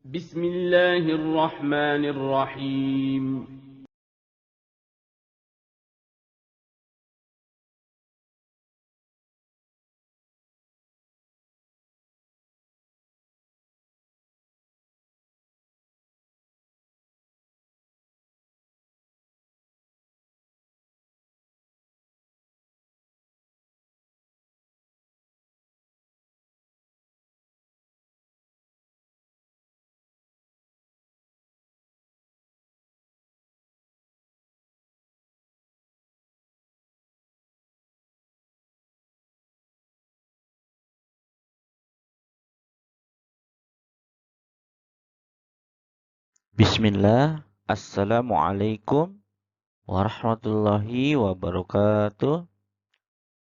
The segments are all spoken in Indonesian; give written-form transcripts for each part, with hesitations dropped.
بسم الله الرحمن الرحيم. Bismillah, Assalamualaikum warahmatullahi wabarakatuh.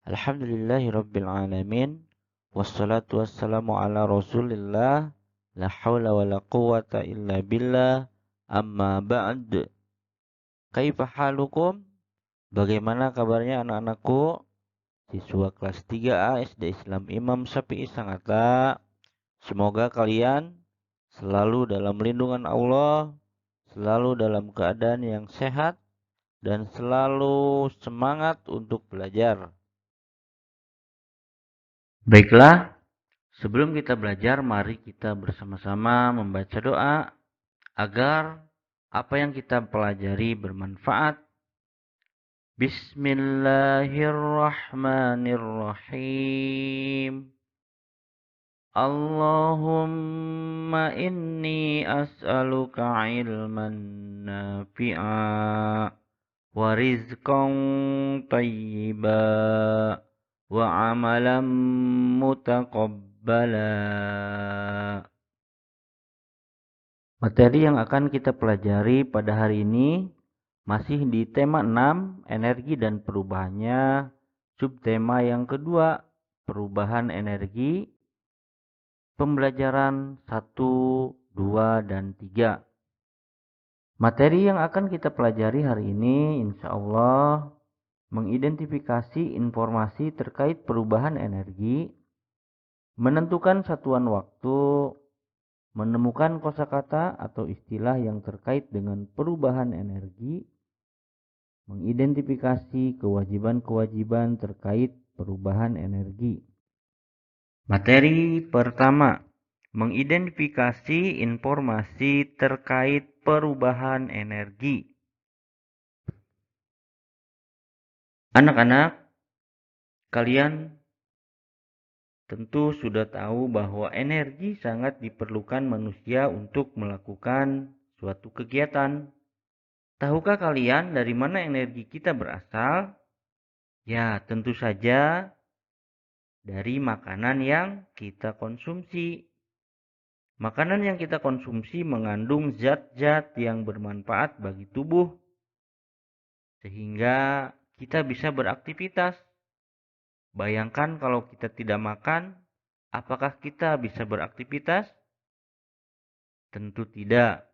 Alhamdulillahi rabbil alamin. Wassalatu wassalamu ala rasulillah. La hawla wa la quwata illa billah. Amma ba'd. Kaifa halukum? Bagaimana kabarnya anak-anakku? Siswa kelas 3A SD Islam Imam Syafi'i Sangatta. Semoga kalian selalu dalam lindungan Allah, selalu dalam keadaan yang sehat, dan selalu semangat untuk belajar. Baiklah, sebelum kita belajar, mari kita bersama-sama membaca doa agar apa yang kita pelajari bermanfaat. Bismillahirrahmanirrahim. Allahumma inni as'aluka ilman nafi'a wa rizqan tayyiba wa amalan mutaqabbala. Materi yang akan kita pelajari pada hari ini masih di tema 6, energi dan perubahannya. Subtema yang kedua, perubahan energi. Pembelajaran 1, 2, dan 3. Materi yang akan kita pelajari hari ini insya Allah mengidentifikasi informasi terkait perubahan energi, menentukan satuan waktu, menemukan kosakata atau istilah yang terkait dengan perubahan energi, mengidentifikasi kewajiban-kewajiban terkait perubahan energi. Materi pertama, mengidentifikasi informasi terkait perubahan energi. Anak-anak, kalian tentu sudah tahu bahwa energi sangat diperlukan manusia untuk melakukan suatu kegiatan. Tahukah kalian dari mana energi kita berasal? Ya, tentu saja dari makanan yang kita konsumsi. Makanan yang kita konsumsi mengandung zat-zat yang bermanfaat bagi tubuh, sehingga kita bisa beraktivitas. Bayangkan kalau kita tidak makan, apakah kita bisa beraktivitas? Tentu tidak.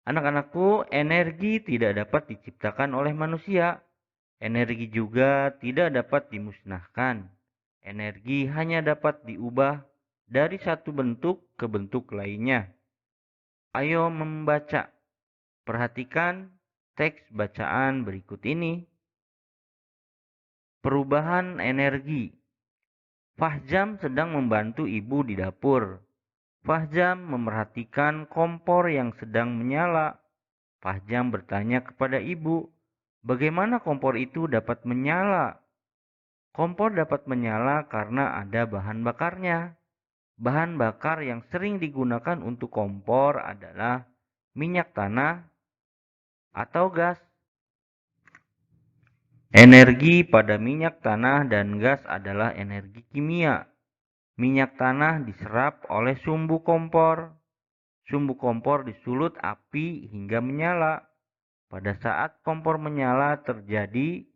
Anak-anakku, energi tidak dapat diciptakan oleh manusia. Energi juga tidak dapat dimusnahkan. Energi hanya dapat diubah dari satu bentuk ke bentuk lainnya. Ayo membaca. Perhatikan teks bacaan berikut ini. Perubahan energi. Fahjam sedang membantu ibu di dapur. Fahjam memerhatikan kompor yang sedang menyala. Fahjam bertanya kepada ibu, bagaimana kompor itu dapat menyala? Kompor dapat menyala karena ada bahan bakarnya. Bahan bakar yang sering digunakan untuk kompor adalah minyak tanah atau gas. Energi pada minyak tanah dan gas adalah energi kimia. Minyak tanah diserap oleh sumbu kompor. Sumbu kompor disulut api hingga menyala. Pada saat kompor menyala terjadi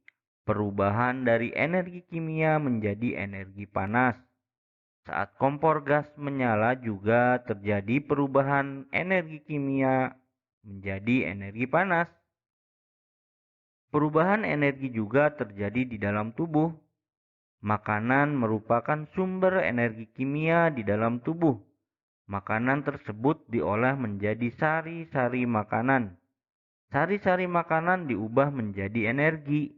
perubahan dari energi kimia menjadi energi panas. Saat kompor gas menyala juga terjadi perubahan energi kimia menjadi energi panas. Perubahan energi juga terjadi di dalam tubuh. Makanan merupakan sumber energi kimia di dalam tubuh. Makanan tersebut diolah menjadi sari-sari makanan. Sari-sari makanan diubah menjadi energi.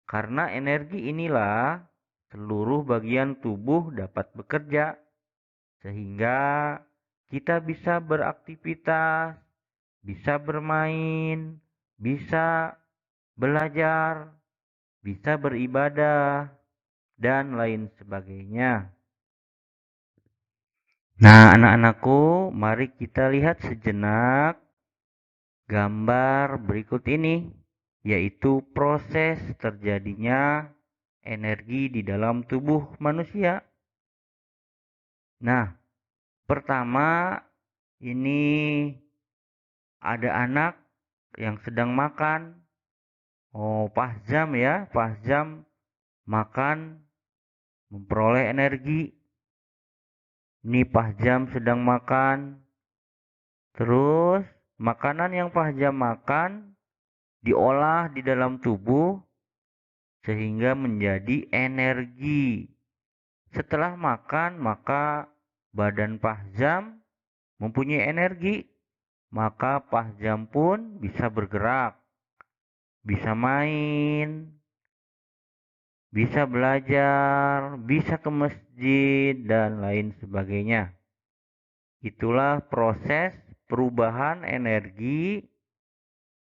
Karena energi inilah seluruh bagian tubuh dapat bekerja, sehingga kita bisa beraktivitas, bisa bermain, bisa belajar, bisa beribadah, dan lain sebagainya. Nah, anak-anakku, mari kita lihat sejenak gambar berikut ini, yaitu proses terjadinya energi di dalam tubuh manusia. Nah, pertama ini ada anak yang sedang makan. Oh, Fahzam ya, Fahzam makan memperoleh energi. Ini Fahzam sedang makan. Terus makanan yang Fahzam makan diolah di dalam tubuh sehingga menjadi energi. Setelah makan, maka badan Fahzam mempunyai energi, maka Fahzam pun bisa bergerak, bisa main, bisa belajar, bisa ke masjid, dan lain sebagainya. Itulah proses perubahan energi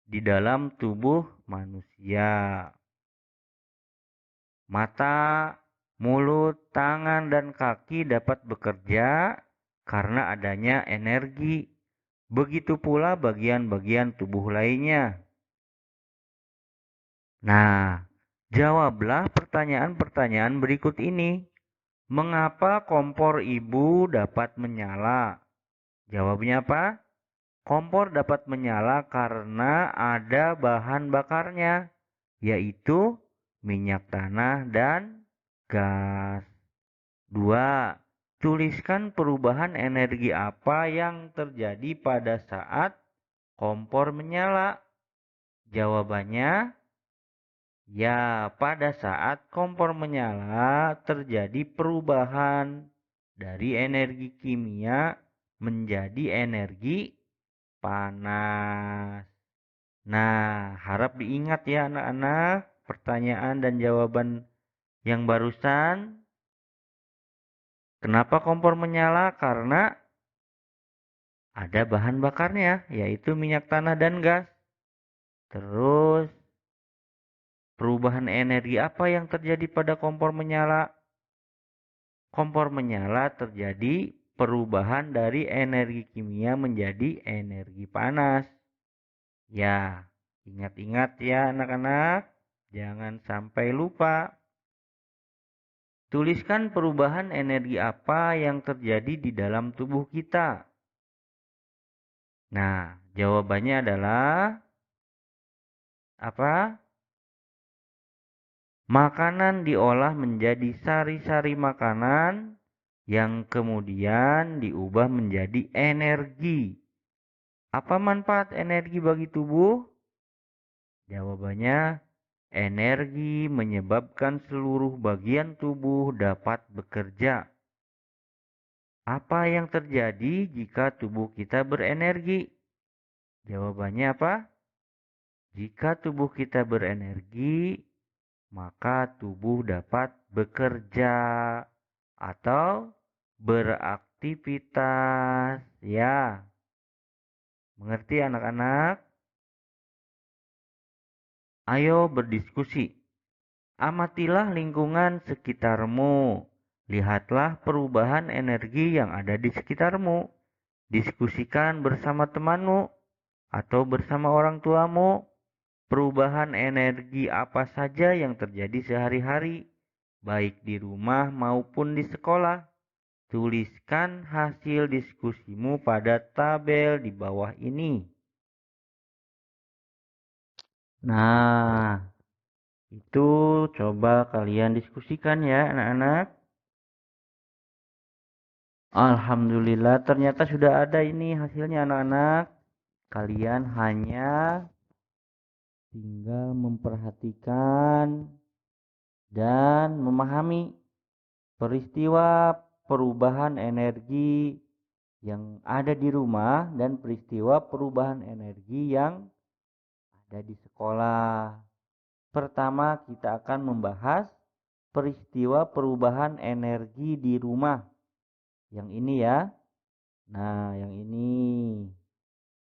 di dalam tubuh manusia. Mata, mulut, tangan, dan kaki dapat bekerja karena adanya energi. Begitu pula bagian-bagian tubuh lainnya. Nah, jawablah pertanyaan-pertanyaan berikut ini. Mengapa kompor ibu dapat menyala? Jawabnya apa? Kompor dapat menyala karena ada bahan bakarnya, yaitu minyak tanah dan gas. 2. Tuliskan perubahan energi apa yang terjadi pada saat kompor menyala. Jawabannya, ya, pada saat kompor menyala terjadi perubahan dari energi kimia menjadi energi panas. Nah, harap diingat ya anak-anak, pertanyaan dan jawaban yang barusan. Kenapa kompor menyala? Karena ada bahan bakarnya, yaitu minyak tanah dan gas. Terus, perubahan energi apa yang terjadi pada kompor menyala? Kompor menyala terjadi perubahan dari energi kimia menjadi energi panas. Ya, ingat-ingat ya anak-anak, jangan sampai lupa. Tuliskan perubahan energi apa yang terjadi di dalam tubuh kita. Nah, jawabannya adalah apa? Makanan diolah menjadi sari-sari makanan yang kemudian diubah menjadi energi. Apa manfaat energi bagi tubuh? Jawabannya, energi menyebabkan seluruh bagian tubuh dapat bekerja. Apa yang terjadi jika tubuh kita berenergi? Jawabannya apa? Jika tubuh kita berenergi, maka tubuh dapat bekerja atau beraktivitas. Ya, mengerti anak-anak? Ayo berdiskusi. Amatilah lingkungan sekitarmu. Lihatlah perubahan energi yang ada di sekitarmu. Diskusikan bersama temanmu atau bersama orang tuamu. Perubahan energi apa saja yang terjadi sehari-hari, baik di rumah maupun di sekolah. Tuliskan hasil diskusimu pada tabel di bawah ini. Nah, itu coba kalian diskusikan ya anak-anak. Alhamdulillah ternyata sudah ada ini hasilnya anak-anak. Kalian hanya tinggal memperhatikan dan memahami peristiwa perubahan energi yang ada di rumah dan peristiwa perubahan energi yang ada di sekolah. Pertama, kita akan membahas peristiwa perubahan energi di rumah. Yang ini ya. Nah, yang ini.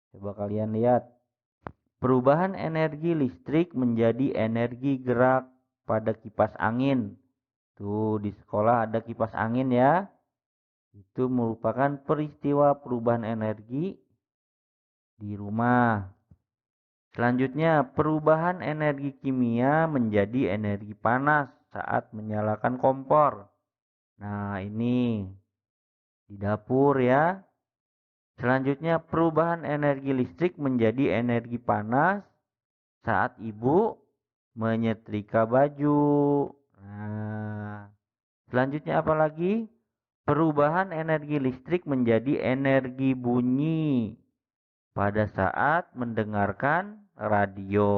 Coba kalian lihat. Perubahan energi listrik menjadi energi gerak pada kipas angin. Tuh, di sekolah ada kipas angin ya. Itu merupakan peristiwa perubahan energi di rumah. Selanjutnya, perubahan energi kimia menjadi energi panas saat menyalakan kompor. Nah, ini di dapur ya. Selanjutnya, perubahan energi listrik menjadi energi panas saat ibu menyetrika baju. Nah, selanjutnya apa lagi? Perubahan energi listrik menjadi energi bunyi pada saat mendengarkan radio.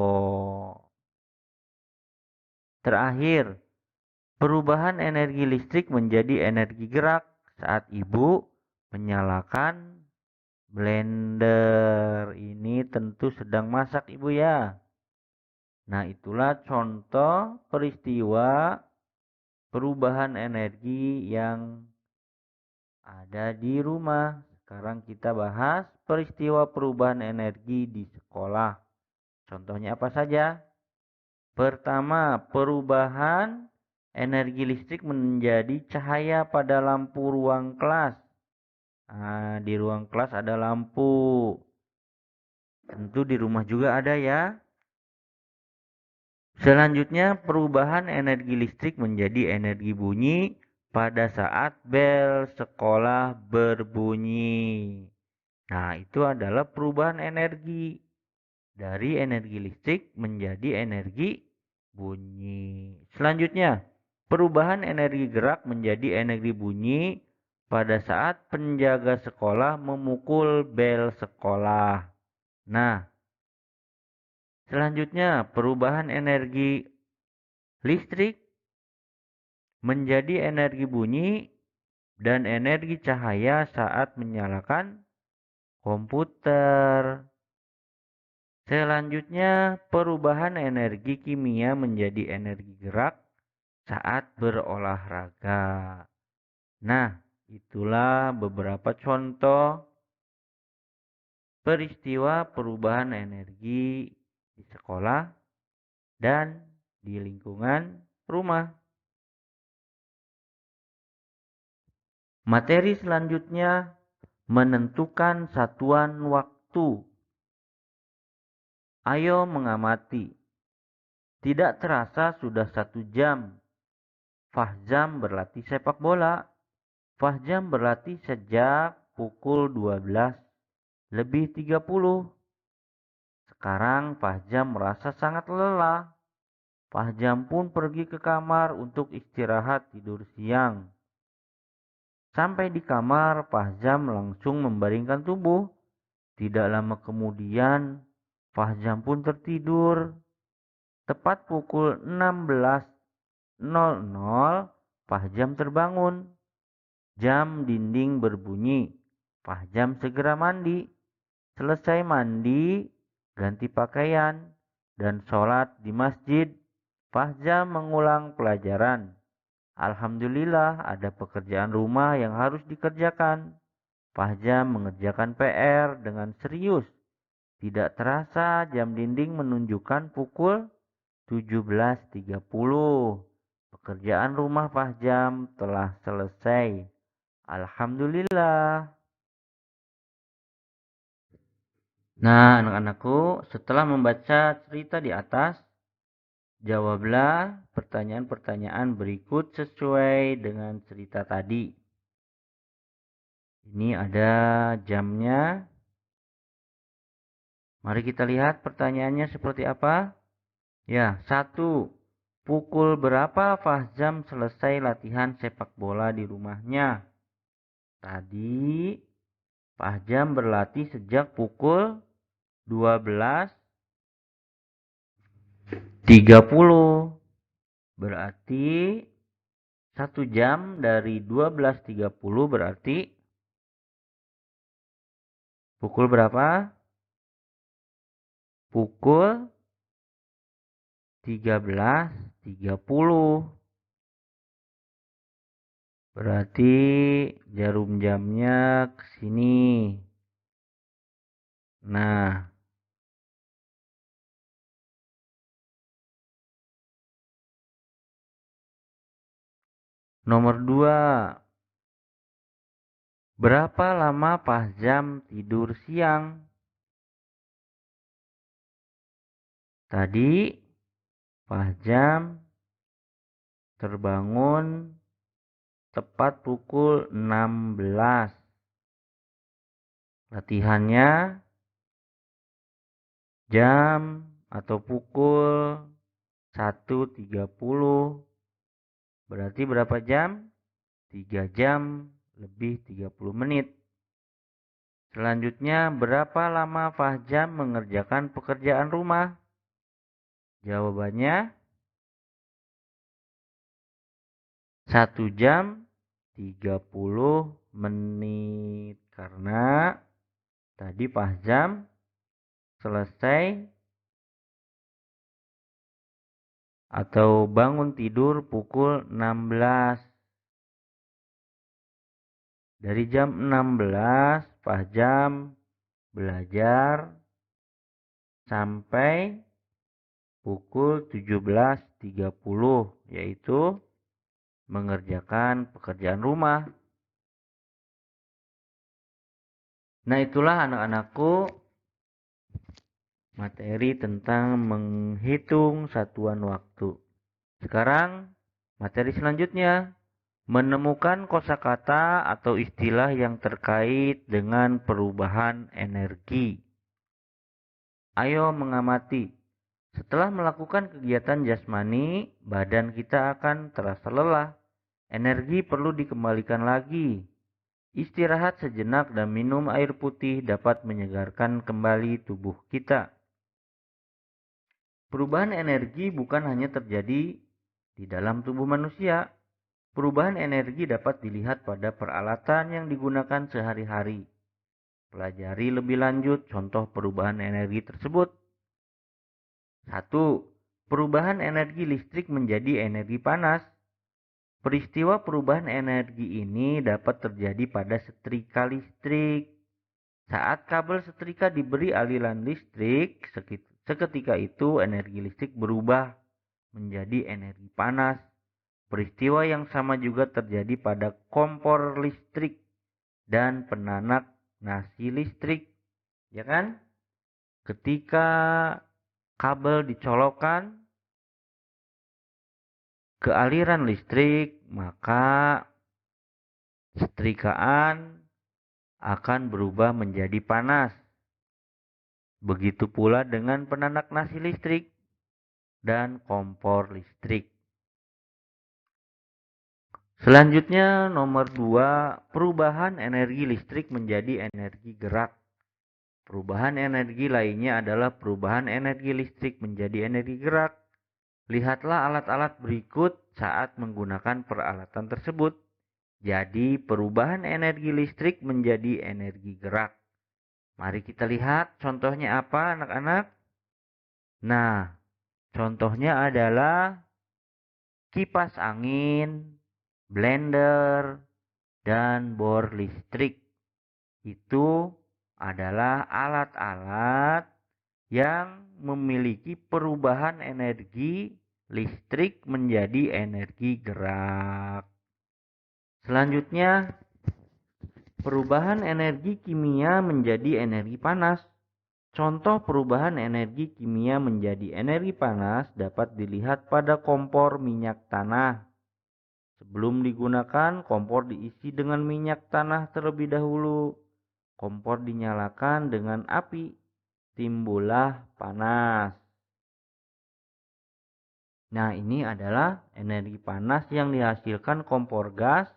Terakhir, perubahan energi listrik menjadi energi gerak saat ibu menyalakan blender. Ini tentu sedang masak ibu ya. Nah, itulah contoh peristiwa perubahan energi yang ada di rumah. Sekarang kita bahas peristiwa perubahan energi di sekolah. Contohnya apa saja? Pertama, perubahan energi listrik menjadi cahaya pada lampu ruang kelas. Nah, di ruang kelas ada lampu. Tentu di rumah juga ada ya. Selanjutnya, perubahan energi listrik menjadi energi bunyi pada saat bel sekolah berbunyi. Nah, itu adalah perubahan energi dari energi listrik menjadi energi bunyi. Selanjutnya, perubahan energi gerak menjadi energi bunyi pada saat penjaga sekolah memukul bel sekolah. Nah, selanjutnya perubahan energi listrik menjadi energi bunyi dan energi cahaya saat menyalakan komputer. Selanjutnya, perubahan energi kimia menjadi energi gerak saat berolahraga. Nah, itulah beberapa contoh peristiwa perubahan energi di sekolah dan di lingkungan rumah. Materi selanjutnya menentukan satuan waktu. Ayo mengamati. Tidak terasa sudah 1 jam. Fahzam berlatih sepak bola. Fahzam berlatih sejak pukul 12:30. Sekarang Fahzam merasa sangat lelah. Fahzam pun pergi ke kamar untuk istirahat tidur siang. Sampai di kamar, Fahzam langsung membaringkan tubuh. Tidak lama kemudian, Fahzam pun tertidur. Tepat pukul 16:00, Fahzam terbangun. Jam dinding berbunyi. Fahzam segera mandi. Selesai mandi, ganti pakaian, dan sholat di masjid. Fahzam mengulang pelajaran. Alhamdulillah ada pekerjaan rumah yang harus dikerjakan. Fahzam mengerjakan PR dengan serius. Tidak terasa jam dinding menunjukkan pukul 17:30. Pekerjaan rumah Fahzam telah selesai. Alhamdulillah. Nah, anak-anakku, setelah membaca cerita di atas, jawablah pertanyaan-pertanyaan berikut sesuai dengan cerita tadi. Ini ada jamnya. Mari kita lihat pertanyaannya seperti apa. Ya, 1. Pukul berapa Fahzam selesai latihan sepak bola di rumahnya? Tadi Fahzam berlatih sejak pukul 12:30. Berarti 1 jam dari 12:30 berarti Pukul berapa? Pukul 13.30. Berarti jarum jamnya ke sini. Nah, nomor 2. Berapa lama Pak Jam tidur siang? Tadi Pak Jam terbangun tepat pukul 16. Latihannya jam atau pukul 1.30. Berarti berapa jam? 3 jam lebih 30 menit. Selanjutnya, berapa lama Fahjam mengerjakan pekerjaan rumah? Jawabannya 1 jam 30 menit. Karena tadi Fahjam selesai atau bangun tidur pukul 16. Dari jam 16 Fahjam belajar sampai pukul 17.30, yaitu mengerjakan pekerjaan rumah. Nah, itulah anak-anakku materi tentang menghitung satuan waktu. Sekarang materi selanjutnya, menemukan kosakata atau istilah yang terkait dengan perubahan energi. Ayo mengamati. Setelah melakukan kegiatan jasmani, badan kita akan terasa lelah. Energi perlu dikembalikan lagi. Istirahat sejenak dan minum air putih dapat menyegarkan kembali tubuh kita. Perubahan energi bukan hanya terjadi di dalam tubuh manusia. Perubahan energi dapat dilihat pada peralatan yang digunakan sehari-hari. Pelajari lebih lanjut contoh perubahan energi tersebut. 1. Perubahan energi listrik menjadi energi panas. Peristiwa perubahan energi ini dapat terjadi pada setrika listrik. Saat kabel setrika diberi aliran listrik, seketika itu energi listrik berubah menjadi energi panas. Peristiwa yang sama juga terjadi pada kompor listrik dan penanak nasi listrik. Ya kan? Ketika kabel dicolokkan ke aliran listrik, maka setrikaan akan berubah menjadi panas. Begitu pula dengan penanak nasi listrik dan kompor listrik. Selanjutnya nomor 2, perubahan energi listrik menjadi energi gerak. Perubahan energi lainnya adalah perubahan energi listrik menjadi energi gerak. Lihatlah alat-alat berikut saat menggunakan peralatan tersebut. Jadi perubahan energi listrik menjadi energi gerak. Mari kita lihat contohnya apa anak-anak. Nah, contohnya adalah kipas angin, blender, dan bor listrik. Itu adalah alat-alat yang memiliki perubahan energi listrik menjadi energi gerak. Selanjutnya, perubahan energi kimia menjadi energi panas. Contoh perubahan energi kimia menjadi energi panas dapat dilihat pada kompor minyak tanah. Sebelum digunakan, kompor diisi dengan minyak tanah terlebih dahulu. Kompor dinyalakan dengan api, timbullah panas. Nah, ini adalah energi panas yang dihasilkan kompor gas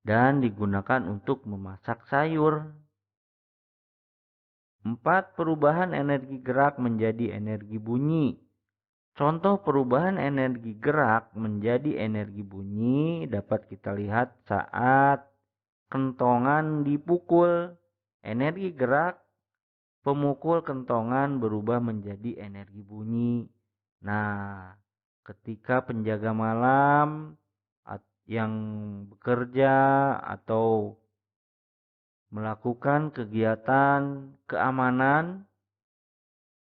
dan digunakan untuk memasak sayur. 4. Perubahan energi gerak menjadi energi bunyi. Contoh perubahan energi gerak menjadi energi bunyi dapat kita lihat saat kentongan dipukul Energi gerak pemukul kentongan berubah menjadi energi bunyi. Nah, ketika penjaga malam yang bekerja atau melakukan kegiatan keamanan,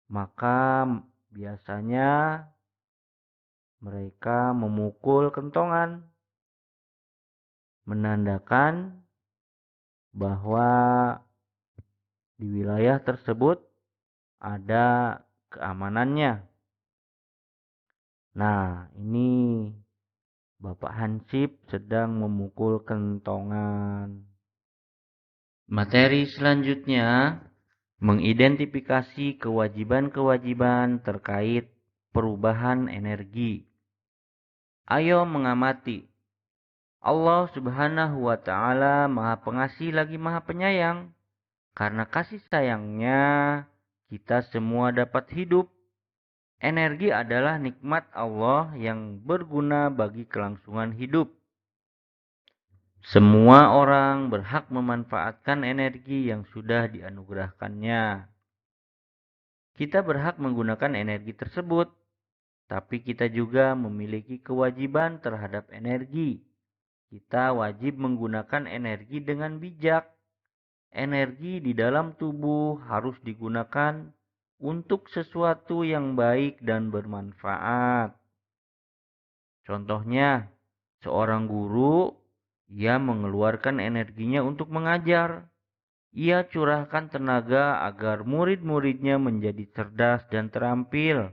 maka biasanya mereka memukul kentongan, menandakan bahwa di wilayah tersebut ada keamanannya. Nah, ini Bapak Hansip sedang memukul kentongan. Materi selanjutnya mengidentifikasi kewajiban-kewajiban terkait perubahan energi. Ayo mengamati. Allah Subhanahu wa Ta'ala Maha Pengasih lagi Maha Penyayang. Karena kasih sayangnya, kita semua dapat hidup. Energi adalah nikmat Allah yang berguna bagi kelangsungan hidup. Semua orang berhak memanfaatkan energi yang sudah dianugerahkannya. Kita berhak menggunakan energi tersebut, tapi kita juga memiliki kewajiban terhadap energi. Kita wajib menggunakan energi dengan bijak. Energi di dalam tubuh harus digunakan untuk sesuatu yang baik dan bermanfaat. Contohnya, seorang guru, ia mengeluarkan energinya untuk mengajar. Ia curahkan tenaga agar murid-muridnya menjadi cerdas dan terampil.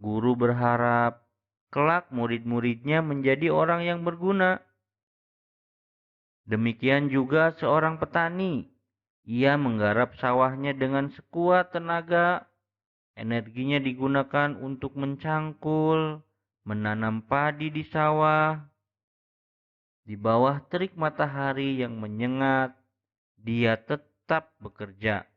Guru berharap kelak murid-muridnya menjadi orang yang berguna. Demikian juga seorang petani. Ia menggarap sawahnya dengan sekuat tenaga. Energinya digunakan untuk mencangkul, menanam padi di sawah. Di bawah terik matahari yang menyengat, dia tetap bekerja.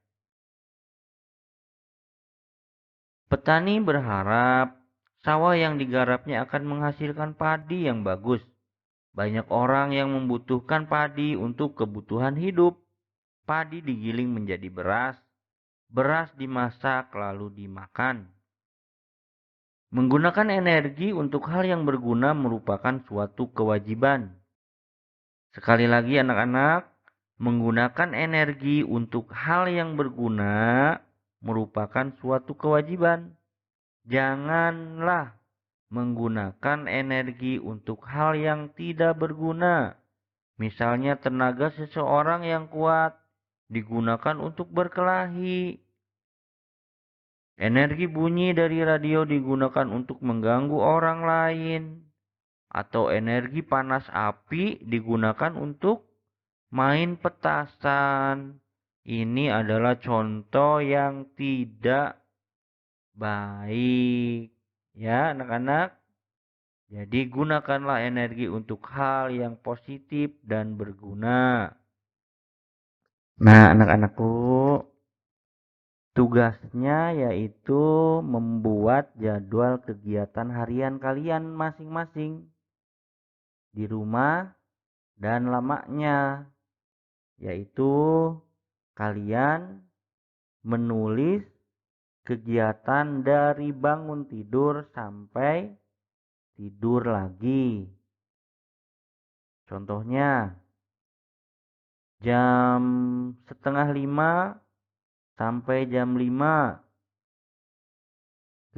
Petani berharap sawah yang digarapnya akan menghasilkan padi yang bagus. Banyak orang yang membutuhkan padi untuk kebutuhan hidup. Padi digiling menjadi beras, beras dimasak lalu dimakan. Menggunakan energi untuk hal yang berguna merupakan suatu kewajiban. Sekali lagi anak-anak, menggunakan energi untuk hal yang berguna merupakan suatu kewajiban. Janganlah menggunakan energi untuk hal yang tidak berguna. Misalnya tenaga seseorang yang kuat digunakan untuk berkelahi. Energi bunyi dari radio digunakan untuk mengganggu orang lain. Atau energi panas api digunakan untuk main petasan. Ini adalah contoh yang tidak baik. Ya, anak-anak. Jadi gunakanlah energi untuk hal yang positif dan berguna. Nah, anak-anakku, tugasnya yaitu membuat jadwal kegiatan harian kalian masing-masing di rumah dan lamanya, yaitu kalian menulis kegiatan dari bangun tidur sampai tidur lagi. Contohnya, jam 4:30 sampai jam 5.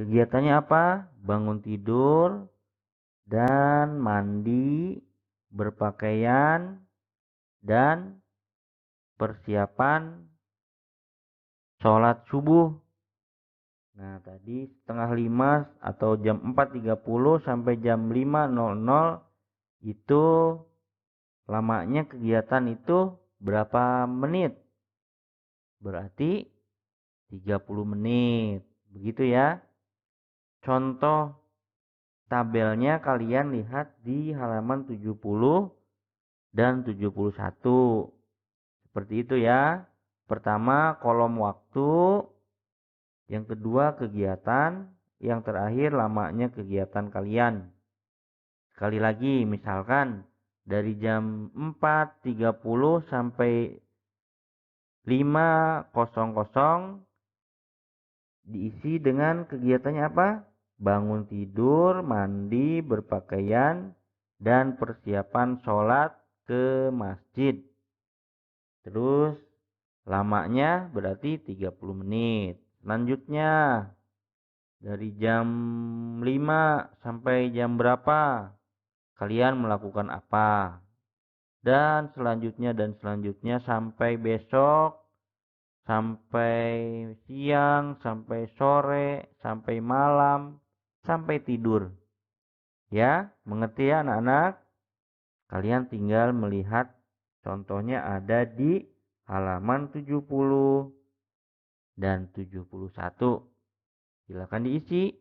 Kegiatannya apa? Bangun tidur dan mandi, berpakaian, dan persiapan sholat subuh. Nah, tadi 4:30 atau jam 4:30 sampai jam 5:00 itu lamanya kegiatan itu berapa menit? Berarti 30 menit. Begitu ya. Contoh tabelnya kalian lihat di halaman 70 dan 71. Seperti itu ya. Pertama kolom waktu, yang kedua kegiatan, yang terakhir lamanya kegiatan kalian. Sekali lagi, misalkan dari jam 4:30 sampai 5.00 diisi dengan kegiatannya apa? Bangun tidur, mandi, berpakaian, dan persiapan sholat ke masjid. Terus lamanya berarti 30 menit. Selanjutnya dari jam 5 sampai jam berapa kalian melakukan apa? Dan selanjutnya sampai besok, sampai siang, sampai sore, sampai malam, sampai tidur. Ya, mengerti ya anak-anak? Kalian tinggal melihat contohnya ada di halaman 70 dan 71. Silakan diisi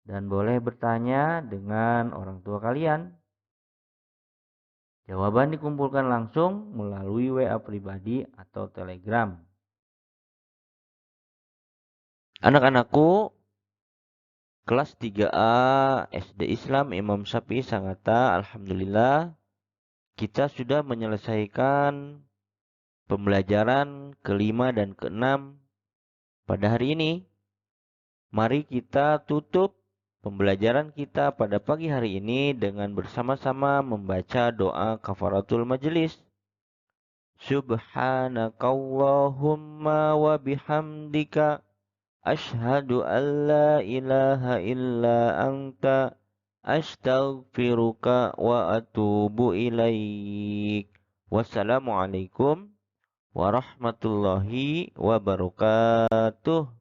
dan boleh bertanya dengan orang tua kalian. Jawaban dikumpulkan langsung melalui WA pribadi atau Telegram. Anak-anakku, kelas 3A SD Islam Imam Syafi'i Sangatta, alhamdulillah kita sudah menyelesaikan pembelajaran kelima dan keenam pada hari ini. Mari kita tutup pembelajaran kita pada pagi hari ini dengan bersama-sama membaca doa kafaratul majelis. Subhanakallahumma wa bihamdika asyhadu an la ilaha illa anta astaghfiruka wa atubu ilaik. Wassalamualaikum warahmatullahi wabarakatuh.